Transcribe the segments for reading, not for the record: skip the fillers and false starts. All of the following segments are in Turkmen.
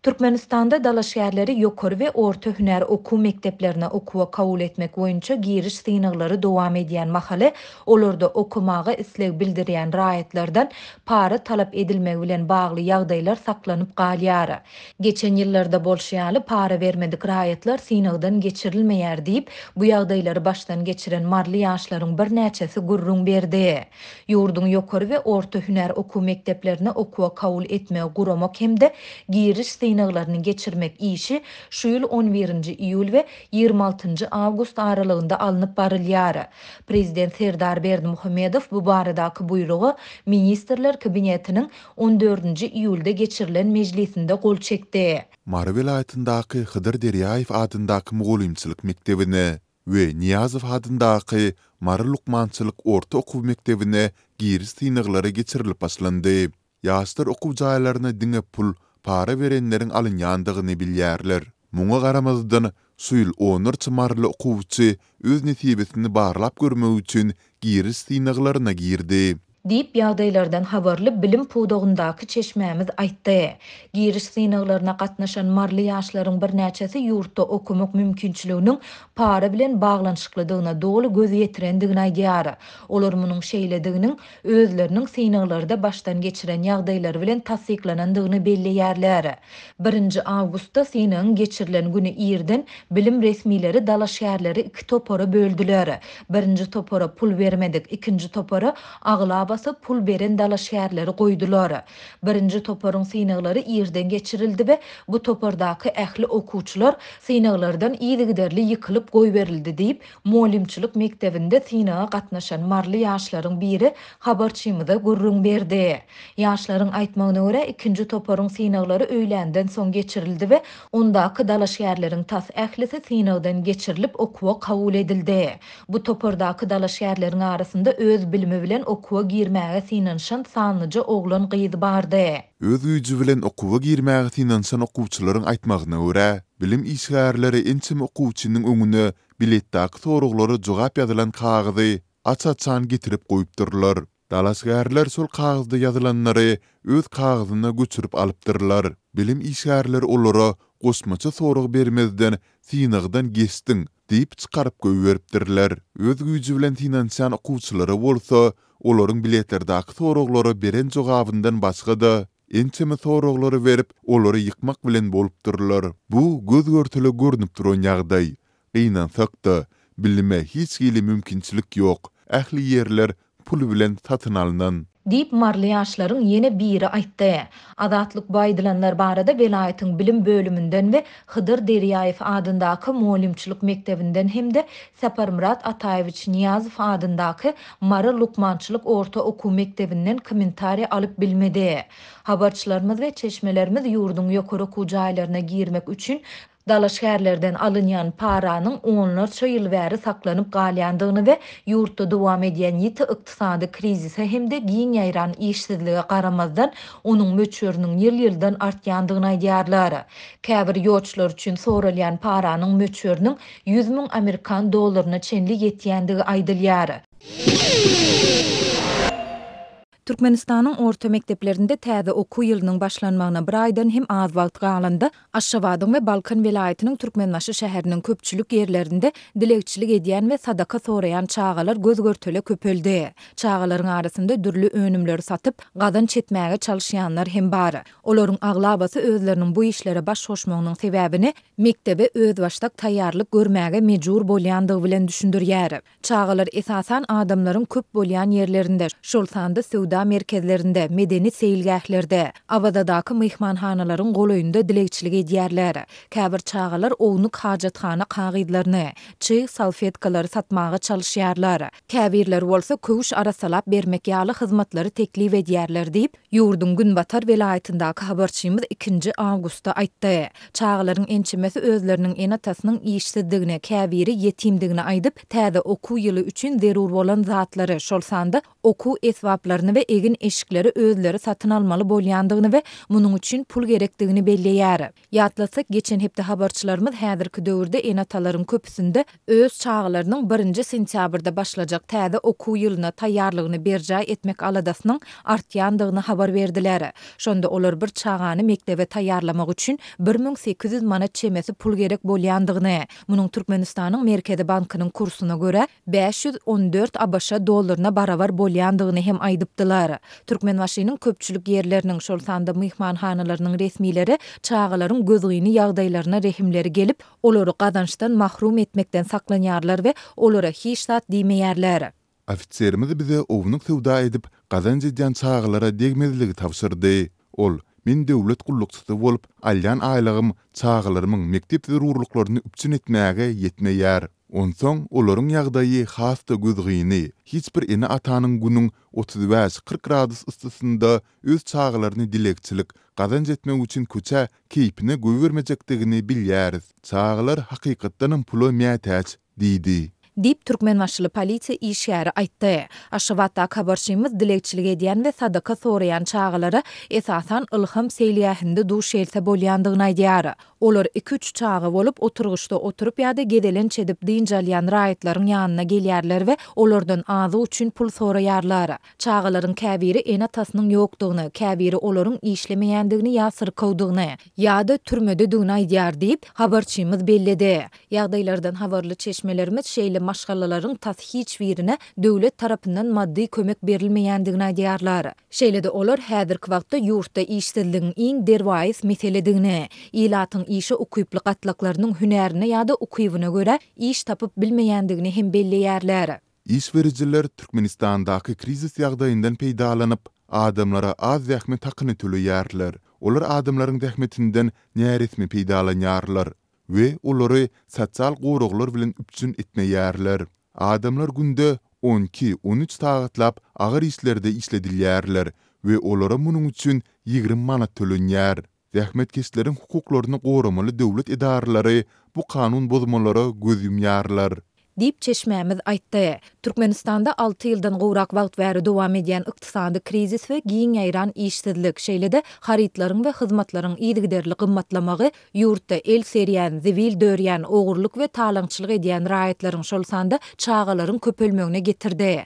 Türkmenistanda dalaşýarlary ýokary we orta hüner okuw mekdeplerine okuwa kabul etmek boýunça giriş synyklary dowam edýän mahaly olarda okumaga isleg bildirýän raýatlardan para talap edilmegi bilen bagly ýagdaýlar saklanyp galýar. Geçen ýyllarda bolşýaly para bermedik raýatlar synykdan geçirilmeýär diýip bu ýagdaýlary başdan geçiren marly ýaşlaryň bir näçesi gurrun berdi. Ýurdun ýokary we orta hüner okuw mekdeplerine okuwa kabul etmegi guramak hemde giriş synyklaryny geçirmek işi şu ýyl 11-nji iýul we 26-njy awgust aralygynda alınıp barylýar. Prezident Serdar Berdimuhamedow bu baradaky buýrugy ministrler kabinetiniň 14-nji iýulda geçirilen mejlisinde gol çekdi. Mara vilayatyndaky Hydyr Derýaýew adyndaky mugallimçilik mektebine we Niýazow adyndaky Mara Lukmançylyk orta okuw mektebine giriş synyklary geçirilip başlandy. Ýaşlar okuw jaýlaryna diňe pul para verenleriň alınýandygyny bilýärler. Muňa garamazdan şu ýyl 10 marly okuwçy öz nesibesini barlap görmek üçin giriş synyklaryna girdi. Diýip ýagdaýlardan habarly bilim puwdagyndaky çeşmämiz aýtdy. Giriş synyklaryna gatnaşan marly ýaşlaryň bir näçesi ýurtda okumak mümkinçiliginiň para bilen baglanyşyklydygyna dogly göz ýetirendigini aýdýar. Olar munyň şeýlediginiň özleriniň synyklarynda başdan geçiren ýagdaýlary bilen tasdiklanandygyny belleýärler. 1-nji awgustda synygyň geçirilen güni ýerden bilim resmileri dalaşýarlary iki topara böldüler. 1-nji topara pul bermedik, 2-nji topara agla pul beren dalaşýarlary goýdular. 1-nji toparyň synyklary ýerden geçirildi we bu topardaky ähli okuwçylar synyklardan ýygyderli ýykylyp goý berildi diýip mugallimçilik mektebinde synyga gatnaşan marly ýaşlaryň biri habarçymyza gurrun berdi. Ýaşlaryň aýtmagyna görä 2-nji toparyň synyklary öýlenden soň geçirildi we ondaky dalaşýarlaryň tas ählisi synykdan geçirilip okuwa kabul edildi. Bu topardaky dalaşýarlaryň arasynda öz bilimi bilen okuwa girmäge synanşan sanlyja oglan gyzy bardy. Öz güýji bilen okuwa girmäge synanşan okuwçylaryň aýtmagyna görä, bilim işgärleri ençim okuwçynyň öňüne biletdaky soraglary jogap ýazylan kagyzy aç-açan getirip goýupdyrlar. Dalaşgärler sol kagzyda ýazylanlary öz kagyzyna göçürip alypdyrlar. Bilim işgärleri olara goşmaça sorag bermezden synygdan geçdiň diýip çykaryp goýberipdirler. Öz güýji bilen synanşan okuwçylary bolsa olaryň biletlerdaky soraglary beren jogabyndan başga da ençeme soraglary berip olary ýykmak bilen bolupdyrlar. Bu göz görtüle görnüp duran ýagdaý. Gynansak-da bilime hiç gili mümkinçilik ýok. Ähli ýerler pul bilen satyn alynan diýip marly ýaşlaryň ýene biri aýtdy. Azatlyk baýdylanlar barada welaýatyň bilim bölümünden we Hydyr Derýaýew adyndaky mugallimçilik mekdebinden hemde Saparmurat Ataýewich Niýazow adyndaky Mara Lukmançylyk orta okuw mekdebinden kommentariýa alyp bilmedi. Habarçylarymyz we çeşmelerimiz ýurdun ýokary okuw jaýlaryna girmek üçin dalaşgärlerden alınýan paranyň onlarça ýyl bäri saklanyp galýandygyny we ýurtda dowam edýän ýiti ykdysady krizise hemde giň ýaýran işsizlige garamazdan onuň möçöriniň ýyl-ýyldan artýandygyny aýdýarlar. Käbir ýoçlar üçin soralýan paranyň möçöriniň 100 000 Amerikan dollaryna çenli ýetýändigi aýdylýar. Türkmenistanyň orta mekdeplerinde täze okuw ýylynyň başlanmagyna bir aýdan hem az wagt galanda Aşgabatyň we Balkan welaýatynyň Türkmenbaşy şäheriniň köpçülik ýerlerinde dilekçilik edýän we sadaka soraýan çagalar göz görtele köpeldi. Çagalaryň arasynda dürli önümleri satyp gadan çetmäge çalyşýanlar hem bar. Olaryň aglabasy özleriniň bu işlere baş goşmagynyň sebäbini mektebe öz başdak taýýarlyk görmäge mejbur bolýandygy bilen düşündirýär. Çagalar esasan adamlaryň köp bolýan ýerlerinde, şol sanda sowda merkezlerinde, medeni seýilgählerde, abadadaky myhmanhanalaryň golaýynda dilekçilik edýärler. Käbir çagalar ownuk hajatxana kagyzlaryny, çy salfetkalary satmagy çalyşýarlar. Käbirler bolsa köwüş arasalap bermek ýaly hyzmatlary teklip edýärler diýip ýurdun Günbatar welaýatyndaky habarçymyz 2-nji awgustda aýtdy. Çagalaryň ençemesi özleriniň enatasynyň işsizdigine, käbiri ýetimdigine aýdyp, täze okuw ýyly üçin zerur bolan zatlary, şol sanda okuw esbaplaryny we egin eşikleri özleri satın almalı bolýandygyny we munuň üçin pul gerekdigini belleýär. Ýatlasak geçen hepde habarçylarymyz häzirki döwürde enatalaryň köpüsinde öz çağlarynyň 1 sentýabrda başlajak täze okuw ýylyna taýýarlygyny berjay etmek aladasynyň artýandygyny habar berdiler. Şonda olar bir çağany mektebe taýýarlamak üçin 1800 manat çemesi pul gerek bolýandygyny, munuň Türkmenistanyň Merkezi Bankynyň kursyna göre 514 ABŞ dollaryna barabar bolýandygyny hem aýdypdylar. Türkmenwaşynyň köpçülik ýerleriniň şol sanda myhmanhanalarynyň resmileri çağalaryň gözgini ýagdaýlaryna rehimleri gelip, olary gazançdan mahrum etmekden saklanýarlar we olara hiç zat diýmeýärler. Ofitserimiz bize ownuň sowda edip gazanç edýän çağalara degmezligi tapşyrdy. Ol, men döwlet gullukçysy bolup, alýan aýlygym çağalarymyň mektep zerurlyklaryny üpçün etmäge ýetmeýär. Onsoň olaryň ýagdaýy hasda gözgini, hiç bir ene atanyň günüň 35-40 gradus ysysynda öz çağalaryny dilekçilik, gazanç etmek üçin köçä keypine göwermejekdigini bilýäris. Çağalar hakykatdan puly mätäç diýdi. Dip Türkmenwaşly polisiýa işgäri aýtdy. Aşgabatda habarçymyz dilekçilik edýän we sadaka soraýan çağalara esasan Ilham Seýliýahynda duş else bolýandygyny aýdýar. Olar 2-3 çağa bolup oturguşda oturup ýa-da gedelen çedip diýinjalýan raýatlaryň ýanyna gelýärler we olardan azy üçin pul soraýarlar. Çağalaryň käbiri en atasynyň ýokdugyny, käbiri olaryň işlemeýändigini ýa syrkawdygyny ýa-da türmede dugyny aýdýar diýip habarçymyz belledi. Ýagdaýlardan habarly çeşmelerimiz şeýle maşgallalaryň tas hiç birine döwlet tarapyndan maddi kömek berilmeýändigini aýdýarlar. Şeýle-de olar häzirki wagtda ýurtda işsizligiň iň derwäis meseledigini, ilatyň işe ukyply gatlaklarynyň hünärine ýa-da ukybyna göre iş tapyp bilmeýändigini hem belleýärler. İş verijiler Türkmenistandaky krizis ýagdaýyndan peýdalanyp, adamlara az zähmet hakyny töleýärler. Olar adamlaryň zähmetinden näresmi peýdalanýarlar we olary sosial goruglar bilen üpçün etmeýärler. Adamlar günde 12-13 sagatlap agyr işlerde işledilýärler we olara munuň üçin 20 manat tölenýär. Zähmetkeşleriň hukuklaryny goramaly döwlet edaralary bu kanun bozmalara göz yumýarlar. Dip çeşmämiz aýtdy. Türkmenistanda 6 ýyldan gowrak wagt bäri dowam edýän ykdysady krizis we giň ýaýran işsizlik şeýle-de haritlaryň we hyzmatlaryň ýygyderli gymmatlamagy ýurtda el serýän, zivil dörýän, ogurlyk we talaňçylyk edýän raýatlaryň şol sanda çağalaryň köpelmegine getirdi.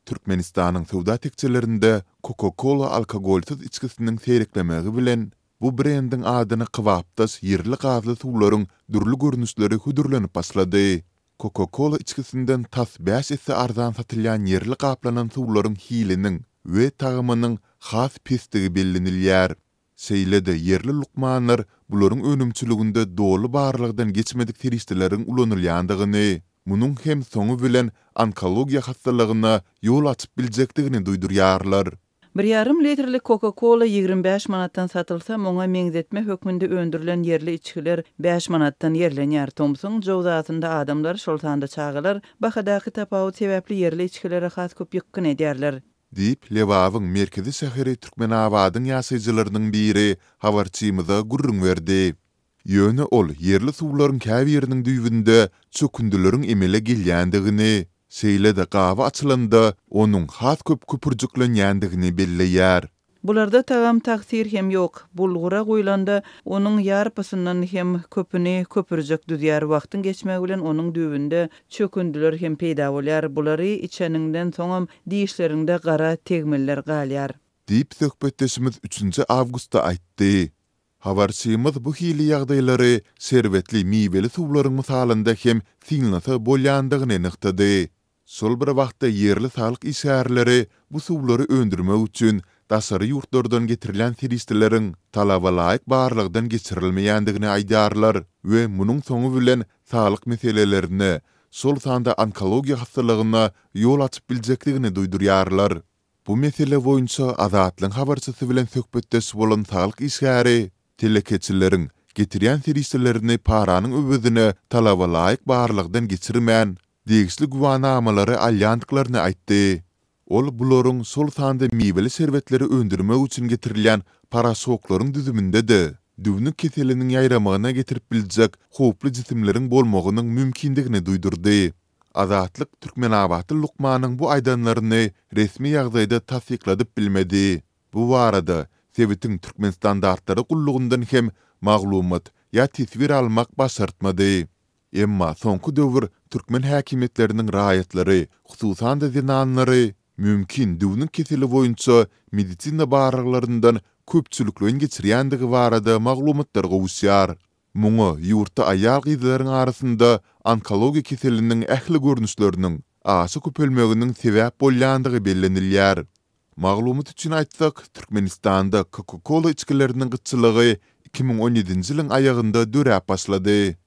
Türkmenistanyň sowda tekçelerinde Coca-Cola alkogolsuz içkisiniň sereklemegi bilen bu brendin adyny Qwapdas ýerli gazly suwlaryň dürli görnüşleri hüdürlenip başlady. Coca-Cola içkisinden tas 5 esse arzan satylýan ýerli gaplanan suwlaryň hiliniň we tagymynyň has pestigi bellenilýär. Şeýle-de ýerli lukmanlar bularyň önümçiliginde dolu barlygdan geçmedik terişdeleriň ulanylýandygyny, munuň hem soňu bilen onkologiýa hastalygyna ýol açyp biljekdigini duýdurýarlar. 1,5 litrlik Coca-Cola 25 manattan satılsa, moňa meňzetme hökmünde öndürilen yerli içkiler 5 manattan yerlenýär. Thompson jowzatynda adamlar şol sanda çağalar bahadaky tapawut sebäpli yerli içkilere has köp ýykyn edýärler. Diýip Lewawyň merkezi şäheri Türkmenabadyň ýaşaýjylarynyň biri habarçymyza gurrun berdi. Ýöne ol yerli suwlaryň käbiriniň düýbünde çökündüleriň emele gelýändigini, şeýle-de gawa açylanda onuň has köp köpürjüklenýändigini belleýär. Bularda tagam taksir hem yok. Bulgura goýlanda onuň ýarpysyndan hem köpüni köpürjek düzýär. Wagtyň geçmegi bilen onuň düýbünde çökündüler hem peýda bolýar. Bulary içeninden soňam diýişlerinde gara tegmeller galýar. Diýip söhbetdeşimiz 3 awgustda aýtdy. Habarçymyz bu hili ýagdaýlary serwetli miweli suwlaryň misalynda hem siňlasa bolýandygyny anyktady. Sol bir wagtda ýerli salyk işgärleri bu suwlary öndürmek üçin daşary ýurtlardan getirilen terişdeleriň talaba laýyk barlygdan geçirilmeýändigini aýdýarlar we munuň soňu bilen salyk meselelerini, sol sanda onkologiýa hastalygyna ýol açyp biljekdigini duýdurýarlar. Bu mesele boýunça Azatlyň habarçysy bilen söhbetdeş bolan salyk işgäri telekeçileriň getirýän terişdelerini paranyň öwedine talaba laýyk barlygdan geçirmän degisli guwanamalary alýandyklaryny aýtdy. Ol bularyň sol sanda miweli serwetleri öndürmek üçin getirilýän para soklaryň düzüminde-de düwnük keseliniň ýaýramagyna getirip biljek hoply jisimleriň bolmagynyň mümkindigini duýdurdy. Azatlyk Türkmenabaty Lukmanyň bu aýdanlaryny resmi ýagdaýda tasdikladyp bilmedi. Bu barada Sewitiň Türkmen standartlary gullugundan hem maglumat ýa tesbir almak başartmady. Emma soňky döwür türkmen häkimetleriniň raýatlary, hususan da zinanlary mümkin düwüniň keseli boýunça medisina baraglaryndan köpçüliklerini geçirýändigi barada maglumatlar gowuşýar. Muňa ýurtda aýal gyzlaryň arasynda onkologiýa keseliniň ähli görnüşleriniň aşy köpelmeginiň sebäp bolýandygy bellenilýär. Maglumat üçin aýtsak, Türkmenistanda Coca-Cola içkileriniň gyçylygy 2017-nji ýylyň aýagynda döräp başlady.